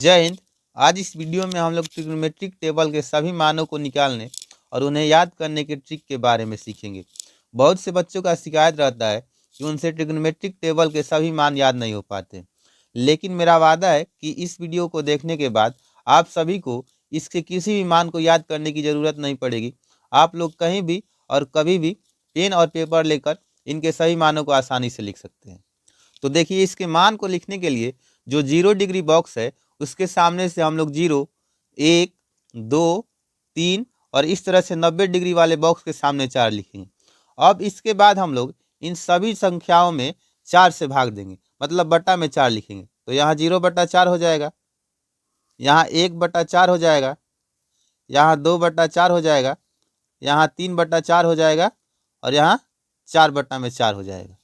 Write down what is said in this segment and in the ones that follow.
जय हिंद। आज इस वीडियो में हम लोग ट्रिग्नोमेट्रिक टेबल के सभी मानों को निकालने और उन्हें याद करने के ट्रिक के बारे में सीखेंगे। बहुत से बच्चों का शिकायत रहता है कि उनसे ट्रिग्नोमेट्रिक टेबल के सभी मान याद नहीं हो पाते, लेकिन मेरा वादा है कि इस वीडियो को देखने के बाद आप सभी को इसके किसी भी मान को याद करने की ज़रूरत नहीं पड़ेगी। आप लोग कहीं भी और कभी भी पेन और पेपर लेकर इनके सही मानों को आसानी से लिख सकते हैं। तो देखिए, इसके मान को लिखने के लिए जो 0 डिग्री बॉक्स है उसके सामने से हम लोग 0, 1, 2, 3 और इस तरह से 90 डिग्री वाले बॉक्स के सामने 4 लिखेंगे। अब इसके बाद हम लोग इन सभी संख्याओं में 4 से भाग देंगे, मतलब बटा में 4 लिखेंगे। तो यहाँ 0/4 हो जाएगा, यहाँ 1/4 हो जाएगा, यहाँ 2/4 हो जाएगा, यहाँ 3/4 हो जाएगा और यहाँ 4/4 हो जाएगा।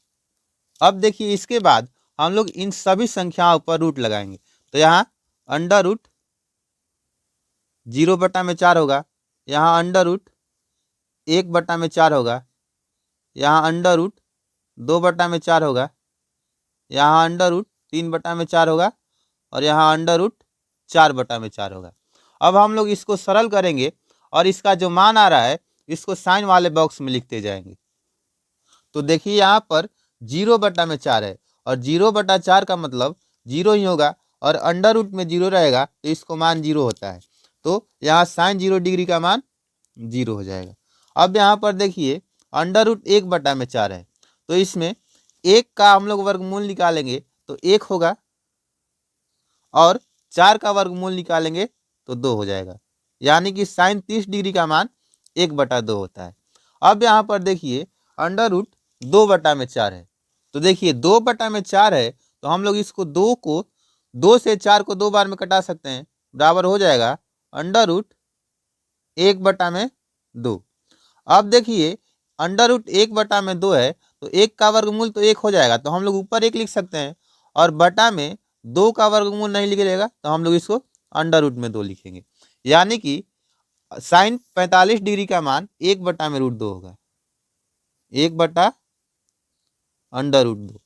अब देखिए, इसके बाद हम लोग इन सभी संख्याओं पर रूट लगाएंगे। तो यहाँ अंडर रूट 0/4 होगा, यहाँ अंडर रूट 1/4 होगा, यहाँ अंडर रूट 2/4 होगा, यहाँ अंडर रूट 3/4 होगा और यहाँ अंडर रूट 4/4 होगा। अब हम लोग इसको सरल करेंगे और इसका जो मान आ रहा है इसको साइन वाले बॉक्स में लिखते जाएंगे। तो देखिए, यहाँ पर 0/4 है और 0/4 का मतलब 0 ही होगा और अंडर रूट में 0 रहेगा तो इसको मान 0 होता है। तो यहाँ साइन 0 डिग्री का मान 0 हो जाएगा। अब यहाँ पर देखिए, अंडर रूट 1/4 है तो इसमें 1 का हम लोग वर्गमूल निकालेंगे तो 1 होगा और 4 का वर्गमूल निकालेंगे तो 2 हो जाएगा, यानी कि साइन 30 डिग्री का मान 1/2 होता है। अब यहाँ पर देखिए, अंडर रूट 2/4 है तो देखिए 2/4 है तो हम लोग इसको 2 से 4 को 2 बार में कटा सकते हैं, बराबर हो जाएगा अंडर रूट 1/2। अब देखिए, अंडर रूट 1/2 है तो 1 का वर्गमूल तो 1 हो जाएगा, तो हम लोग ऊपर 1 लिख सकते हैं और बटा में 2 का वर्गमूल नहीं लिखेगा तो हम लोग इसको अंडर रूट में 2 लिखेंगे, यानी कि साइन 45 डिग्री का मान 1/√2 होगा, 1/√2।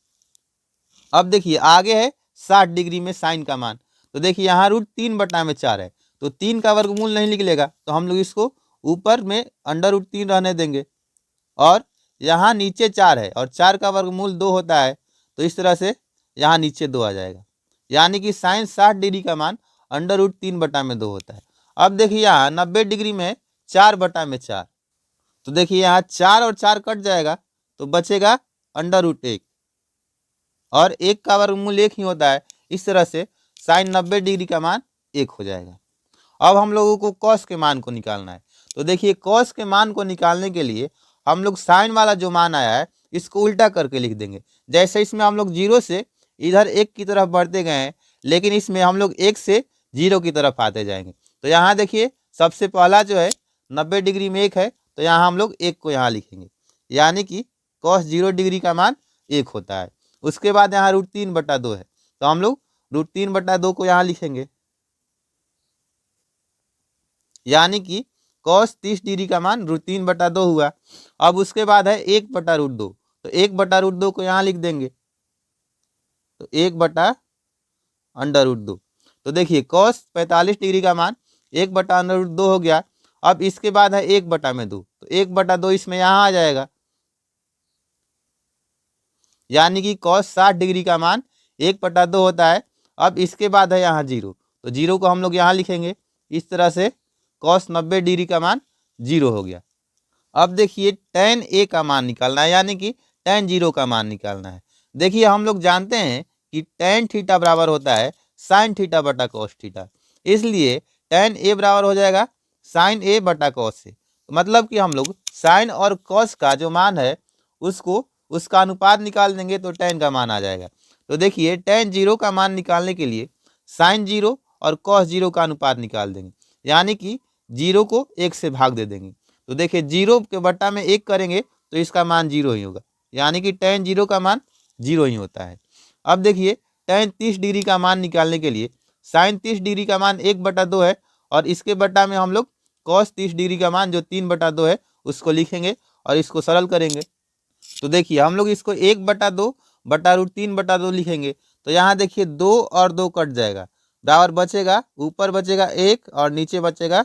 अब देखिए, आगे है 60 डिग्री में साइन का मान। तो देखिए, यहाँ रूट 3/4 है तो 3 का वर्गमूल नहीं निकलेगा तो हम लोग इसको ऊपर में अंडर रूट 3 रहने देंगे और यहाँ नीचे 4 है और 4 का वर्गमूल 2 होता है तो इस तरह से यहाँ नीचे 2 आ जाएगा, यानी कि साइन 60 डिग्री का मान अंडर रूट 3/2 होता है। अब देखिए, यहाँ 90 डिग्री में 4/4, तो देखिए यहाँ 4 और 4 कट जाएगा तो बचेगा अंडर रूट 1 और 1 का वर्गमूल 1 ही होता है। इस तरह से साइन 90 डिग्री का मान 1 हो जाएगा। अब हम लोगों को कॉस के मान को निकालना है। तो देखिए, कॉस के मान को निकालने के लिए हम लोग साइन वाला जो मान आया है इसको उल्टा करके लिख देंगे। जैसे इसमें हम लोग 0 से इधर 1 की तरफ बढ़ते गए हैं, लेकिन इसमें हम लोग 1 से 0 की तरफ आते जाएंगे। तो यहाँ देखिए, सबसे पहला जो है 90 डिग्री में 1 है तो यहाँ हम लोग 1 को यहाँ लिखेंगे, यानी कि कॉस 0 डिग्री का मान 1 होता है। उसके बाद यहाँ √3/2 है तो हम लोग √3/2 को यहाँ लिखेंगे, यानी कि कॉस 30 डिग्री का मान √3/2 हुआ। अब उसके बाद है 1/√2, तो 1/√2 को यहाँ लिख देंगे, तो 1/√2। तो देखिए, कॉस 45 डिग्री का मान 1/√2 हो गया। अब इसके बाद है 1/2, तो 1/2 इसमें यहाँ आ जाएगा, यानी कि कॉस 60 डिग्री का मान 1/2 होता है। अब इसके बाद है यहाँ 0, तो 0 को हम लोग यहाँ लिखेंगे। इस तरह से कॉस 90 डिग्री का मान 0 हो गया। अब देखिए, tan A का मान निकालना है, यानी कि tan 0 का मान निकालना है। देखिए, हम लोग जानते हैं कि tan थीटा बराबर होता है साइन थीटा बटा कॉस थीटा, इसलिए tan A बराबर हो जाएगा साइन A बटा कॉस से। मतलब कि हम लोग साइन और कॉस का जो मान है उसका अनुपात निकाल देंगे तो tan का मान आ जाएगा। तो देखिए, tan 0 का मान निकालने के लिए साइन 0 और कॉस 0 का अनुपात निकाल देंगे, यानी कि 0 को 1 से भाग दे देंगे। तो देखिए, 0 के बटा में 1 करेंगे तो इसका मान 0 ही होगा, यानी कि tan 0 का मान 0 ही होता है। अब देखिए, tan 30 डिग्री का मान निकालने के लिए साइन 30 डिग्री का मान 1/2 है और इसके बटा में हम लोग कॉस 30 डिग्री का मान जो 3/2 है उसको लिखेंगे और इसको सरल करेंगे। तो देखिए, हम लोग इसको 1/2 बटा √3/2 लिखेंगे। तो यहाँ देखिए 2 और 2 कट जाएगा बराबर बचेगा, ऊपर बचेगा 1 और नीचे बचेगा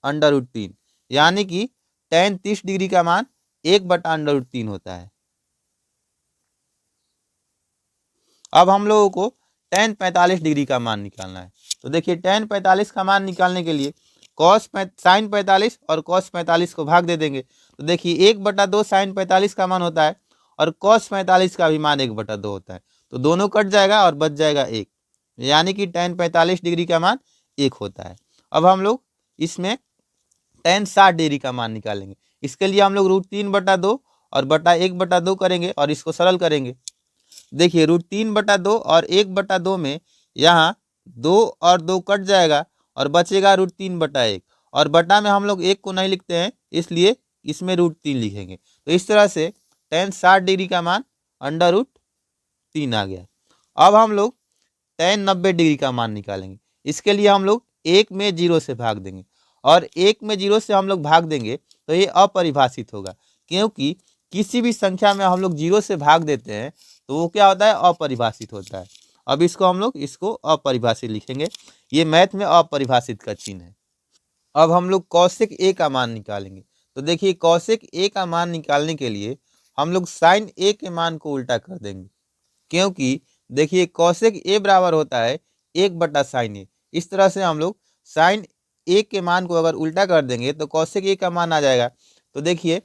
√3, यानी कि tan 30 डिग्री का मान 1/√3 होता है। अब हम लोगों को tan 45 डिग्री का मान निकालना है। तो देखिए tan 45 का मान निकालने के लिए sin 45 और cos 45 को भाग दे देंगे। तो देखिए 1/2 sin 45 का मान होता है और cos 45 का भी मान 1/2 होता है। तो दोनों कट जाएगा और बच जाएगा 1, यानी कि tan 45 डिग्री का मान 1 होता है। अब हम लोग इसमें tan 60 डिग्री का मान निकालेंगे। इसके लिए हम लोग √3/2 और बटा 1/2 करेंगे और इसको सरल करेंगे। देखिए √3/2 और 1/2 में यहाँ 2 और 2 कट जाएगा और बचेगा √3/1 और बटा में हम लोग 1 को नहीं लिखते हैं, इसलिए इसमें √3 लिखेंगे। तो इस तरह से tan 60 डिग्री का मान √3 आ गया। अब हम लोग tan 90 डिग्री का मान निकालेंगे। इसके लिए हम लोग 1 में 0 से भाग देंगे और 1 में 0 से हम लोग भाग देंगे तो ये अपरिभाषित होगा, क्योंकि किसी भी संख्या में हम लोग 0 से भाग देते हैं तो वो क्या होता है, अपरिभाषित होता है। अब इसको हम लोग इसको अपरिभाषित लिखेंगे, ये मैथ में अपरिभाषित का चिन्ह है। अब हम लोग कौशिक ए का मान निकालेंगे। तो देखिए कौशिक ए का मान निकालने के लिए हम लोग साइन ए के मान को उल्टा कर देंगे, क्योंकि देखिए कौशिक ए बराबर होता है 1/sin ए। इस तरह से हम लोग साइन ए के मान को अगर उल्टा कर देंगे तो कौशिक ए का मान आ जाएगा। तो देखिए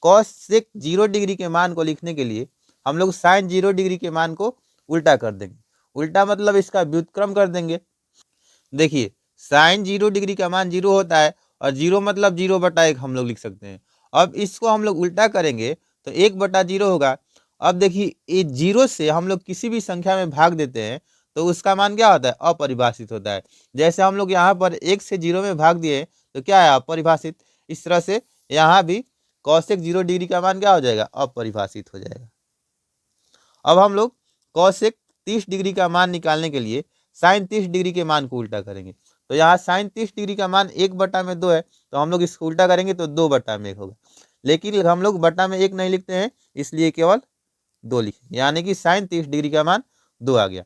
कौशिक 0 डिग्री के मान को लिखने के लिए हम लोग साइन 0 डिग्री के मान को उल्टा कर देंगे। उल्टा मतलब इसका व्युत्क्रम कर देंगे। देखिए साइन 0 डिग्री का मान 0 होता है और 0 मतलब 0/1 हम लोग लिख सकते हैं। अब इसको हम लोग उल्टा करेंगे तो 1/0 होगा। अब देखिए ये 0 से हम लोग किसी भी संख्या में भाग देते हैं तो उसका मान क्या होता है, अपरिभाषित होता है। जैसे हम लोग यहाँ पर 1 से 0 में भाग दिए तो क्या है, अपरिभाषित। इस तरह से यहाँ भी कौशिक 0 डिग्री का मान क्या हो जाएगा, अपरिभाषित हो जाएगा। अब हम लोग कौशिक 30 डिग्री का मान निकालने के लिए साइन 30 डिग्री के मान को उल्टा करेंगे। तो यहाँ साइन 30 डिग्री का मान 1/2 है, तो हम लोग इसको उल्टा करेंगे तो 2/1 होगा। लेकिन हम लोग बटा में 1 नहीं लिखते हैं, इसलिए केवल 2 लिखेंगे, यानी कि साइन 30 डिग्री का मान 2 आ गया।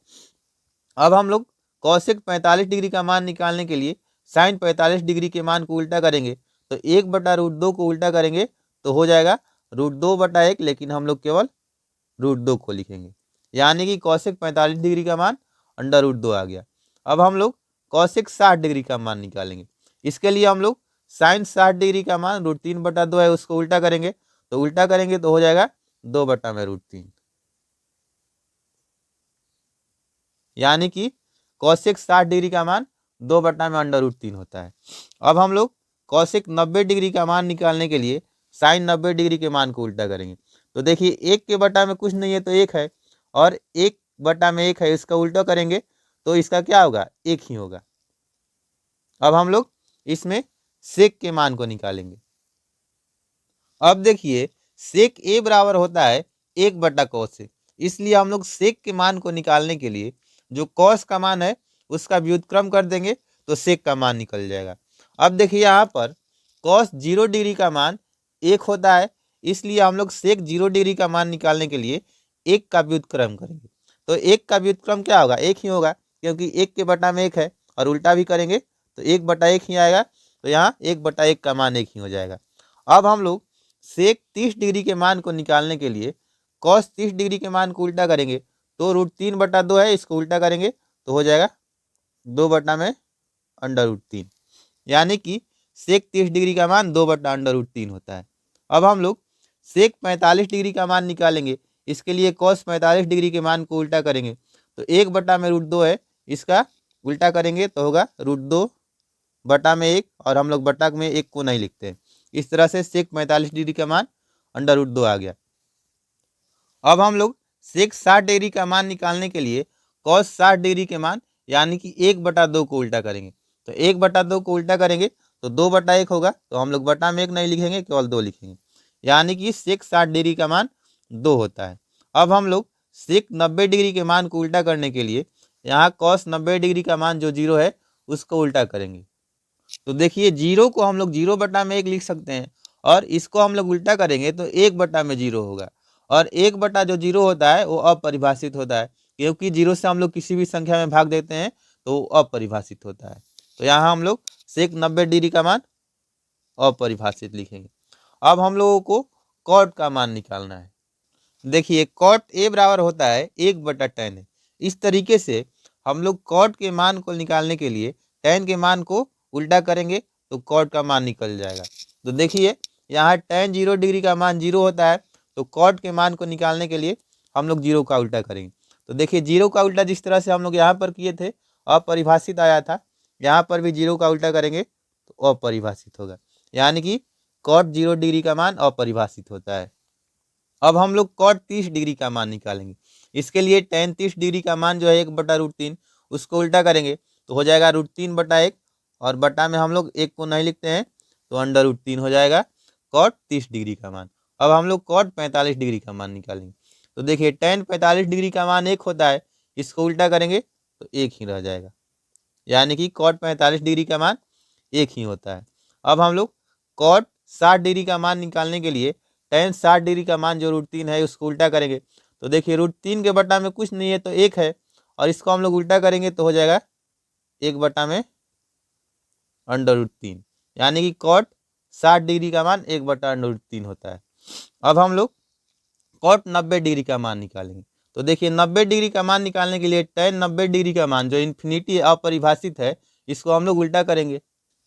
अब हम लोग कौशिक 45 डिग्री का मान निकालने के लिए साइन 45 डिग्री के मान को उल्टा करेंगे। तो 1/√2 को उल्टा करेंगे तो हो जाएगा √2/1, लेकिन हम लोग केवल √2 को लिखेंगे, यानी कि कौशिक 45 डिग्री का मान √2 आ गया। अब हम लोग कौशिक 60 डिग्री का मान निकालेंगे। इसके लिए हम लोग साइन 60 डिग्री का मान √3/2 है, उसको उल्टा करेंगे। तो उल्टा करेंगे तो हो जाएगा 2/√3, यानी कि कौशिक 60 डिग्री का मान 2/√3 होता है। अब हम लोग कौशिक 90 डिग्री का मान निकालने के लिए साइन 90 डिग्री के मान को उल्टा करेंगे। तो देखिए 1 के बटा में कुछ नहीं है तो 1 है, और 1/1 है, इसका उल्टा करेंगे तो इसका क्या होगा, 1 ही होगा। अब हम लोग इसमें सेक के मान को निकालेंगे। अब देखिए सेक ए बराबर होता है 1/cos, इसलिए हम लोग सेक के मान को निकालने के लिए जो कॉस का मान है उसका व्युत्क्रम कर देंगे तो सेक का मान निकल जाएगा। अब देखिए यहाँ पर कॉस 0 डिग्री का मान 1 होता है, इसलिए हम लोग सेक 0 डिग्री का मान निकालने के लिए 1 का व्युत्क्रम करेंगे। तो 1 का व्युत्क्रम क्या होगा, 1 ही होगा, क्योंकि 1 के बटा में 1 है, और उल्टा भी करेंगे तो 1/1 ही आएगा। तो यहाँ 1/1 का मान 1 ही हो जाएगा। अब हम लोग सेक 30 डिग्री के मान को निकालने के लिए कॉस 30 डिग्री के मान को उल्टा करेंगे। तो √3/2 है, इसको उल्टा करेंगे तो हो जाएगा 2/√3, यानी कि सेक 30 डिग्री का मान 2/√3 होता है। अब हम लोग सेक 45 डिग्री का मान निकालेंगे। इसके लिए कॉस 45 डिग्री के मान को उल्टा करेंगे। तो 1/√2 है, इसका उल्टा करेंगे तो होगा √2/1, और हम लोग बटा में 1 को नहीं लिखते हैं। इस तरह से सेक 45 डिग्री का मान √2 आ गया। अब हम लोग सेक 60 डिग्री का मान निकालने के लिए कॉस 60 डिग्री के मान यानी कि 1/2 को उल्टा करेंगे। तो 1/2 को उल्टा करेंगे तो 2/1 होगा, तो हम लोग बटा में 1 नहीं लिखेंगे, केवल 2 लिखेंगे, यानी कि सेक 60 डिग्री का मान 2 होता है। अब हम लोग सेक 90 डिग्री के मान को उल्टा करने के लिए यहाँ कॉस 90 डिग्री का मान जो 0 है उसको उल्टा करेंगे। तो देखिए 0 को हम लोग 0/1 लिख सकते हैं, और इसको हम लोग उल्टा करेंगे तो 1/0 होगा, और 1/0 होता है वो अपरिभाषित होता है, क्योंकि 0 से हम लोग किसी भी संख्या में भाग देते हैं तो अपरिभाषित होता है। तो यहाँ हम लोग सेक 90 डिग्री का मान अपरिभाषित लिखेंगे। अब हम लोगों को कॉट का मान निकालना है। देखिए कॉट ए बराबर होता है 1/tan ए। इस तरीके से हम लोग कॉट के मान को निकालने के लिए tan के मान को उल्टा करेंगे तो कॉट का मान निकल जाएगा। तो देखिए यहाँ tan 0 डिग्री का मान 0 होता है, तो कॉट के मान को निकालने के लिए हम लोग 0 का उल्टा करेंगे। तो देखिए 0 का उल्टा जिस तरह से हम लोग यहाँ पर किए थे अपरिभाषित आया था, यहाँ पर भी 0 का उल्टा करेंगे तो अपरिभाषित होगा, यानी कि कॉट 0 डिग्री का मान अपरिभाषित होता है। अब हम लोग कॉट 30 डिग्री का मान निकालेंगे। इसके लिए tan 30 डिग्री का मान जो है 1/√3 उसको उल्टा करेंगे तो हो जाएगा √3/1, और बटा में हम लोग 1 को नहीं लिखते हैं तो √3 हो जाएगा कॉट 30 डिग्री का मान। अब हम लोग कॉट 45 डिग्री का मान निकालेंगे। तो देखिए tan 45 डिग्री का मान 1 होता है, इसको उल्टा करेंगे तो 1 ही रह जाएगा, यानी कि कॉट 45 डिग्री का मान 1 ही होता है। अब हम लोग कॉट 60 डिग्री का मान निकालने के लिए tan 60 डिग्री का मान जो √3 है उसको उल्टा करेंगे। तो देखिए √3 के बटा में कुछ नहीं है तो 1 है, और इसको हम लोग उल्टा करेंगे तो हो जाएगा 1/√3, यानी कि कॉट 60 डिग्री का मान 1/√3 होता है। अब हम लोग कॉट 90 डिग्री का मान निकालेंगे। तो देखिए 90 डिग्री का मान निकालने के लिए tan 90 डिग्री का मान जो इन्फिनिटी अपरिभाषित है इसको हम लोग उल्टा करेंगे।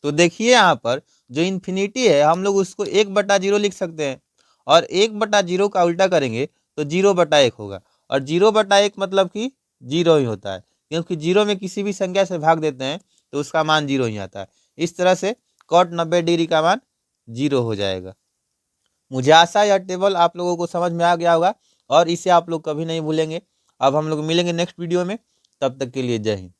तो देखिए यहाँ पर जो इन्फिनिटी है हम लोग उसको 1/0 लिख सकते हैं, और 1/0 का उल्टा करेंगे तो 0/1 होगा, और 0/1 मतलब कि 0 ही होता है, क्योंकि 0 में किसी भी संख्या से भाग देते हैं तो उसका मान 0 ही आता है। इस तरह से कॉट 90 डिग्री का मान 0 हो जाएगा। मुझे आशा है यह टेबल आप लोगों को समझ में आ गया होगा और इसे आप लोग कभी नहीं भूलेंगे। अब हम लोग मिलेंगे नेक्स्ट वीडियो में, तब तक के लिए जय हिंद।